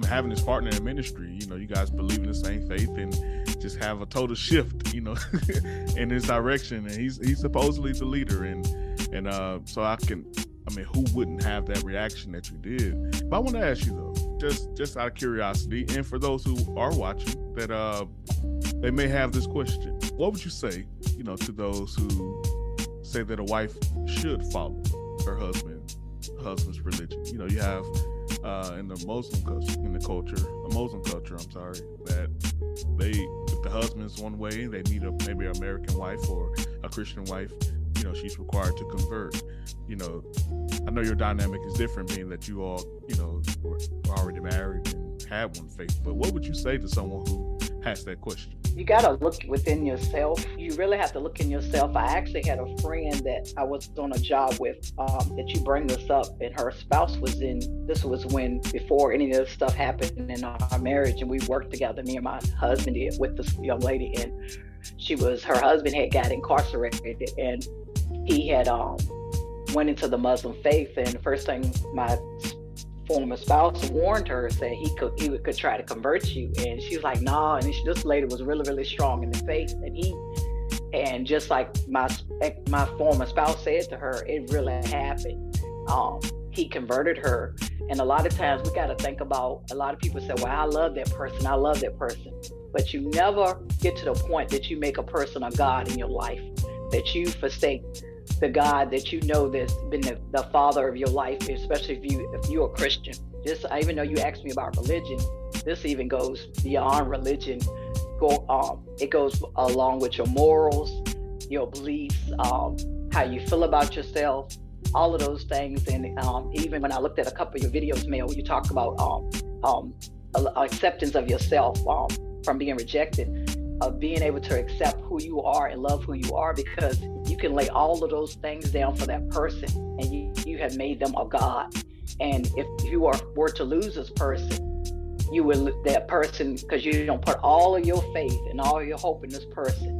having this partner in ministry, you guys believe in the same faith and just have a total shift, in his direction. And he's supposedly the leader. And so who wouldn't have that reaction that you did? But I want to ask you though, just out of curiosity, and for those who are watching that they may have this question, what would you say, to those who say that a wife should follow her husband's religion? You have in the Muslim culture, that if the husband's one way, they need maybe an American wife or a Christian wife, she's required to convert. I know your dynamic is different, being that you all, were already married and had one faith. But what would you say to someone who has that question? You got to look within yourself. You really have to look in yourself. I actually had a friend that I was on a job with that you bring this up, and her spouse this was before any of this stuff happened in our marriage, and we worked together, me and my husband did, with this young lady, and her husband had got incarcerated, and he had went into the Muslim faith, and the first thing my former spouse warned her, said he could try to convert you, and she was like, nah. And this lady was really, really strong in the faith, and just like my former spouse said to her, it really happened. He converted her. And a lot of times we got to think about, a lot of people say, well, I love that person, but you never get to the point that you make a person a God in your life, that you forsake the God that that's been the father of your life, especially if you're a Christian. Even though you asked me about religion, this even goes beyond religion. It goes along with your morals, your beliefs, how you feel about yourself, all of those things. And even when I looked at a couple of your videos, Mel, you talk about acceptance of yourself from being rejected, of being able to accept who you are and love who you are, because you can lay all of those things down for that person, and you have made them a God. And if you were to lose this person, you will that person, because you don't put all of your faith and all of your hope in this person,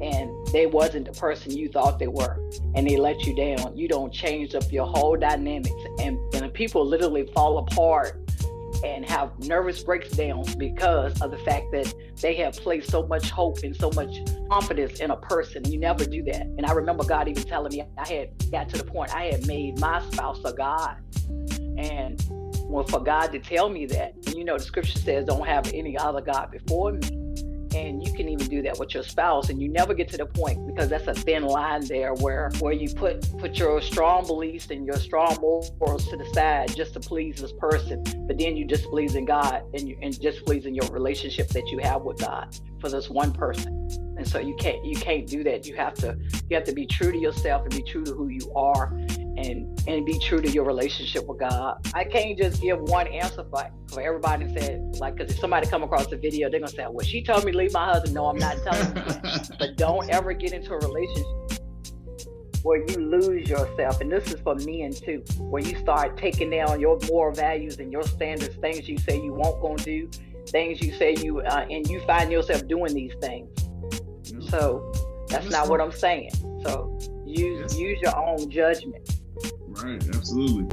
and they wasn't the person you thought they were, and they let you down. You don't change up your whole dynamics, and people literally fall apart and have nervous breakdowns because of the fact that they have placed so much hope and so much confidence in a person. You never do that. And I remember God even telling me, I had got to the point I had made my spouse a God. And for God to tell me that, and the scripture says, don't have any other God before me. And you can even do that with your spouse, and you never get to the point, because that's a thin line there where you put your strong beliefs and your strong morals to the side just to please this person, but then you displeasing God and displeasing your relationship that you have with God for this one person. And so you can't do that. You have to be true to yourself and be true to who you are, and be true to your relationship with God. I can't just give one answer for everybody and say, because if somebody come across the video, they're gonna say, well, she told me to leave my husband. No, I'm not telling you that. But don't ever get into a relationship where you lose yourself. And this is for men too, where you start taking down your moral values and your standards, things you say you won't gonna do, things you say and you find yourself doing these things. So that's not what I'm saying. So use your own judgment. Right, absolutely.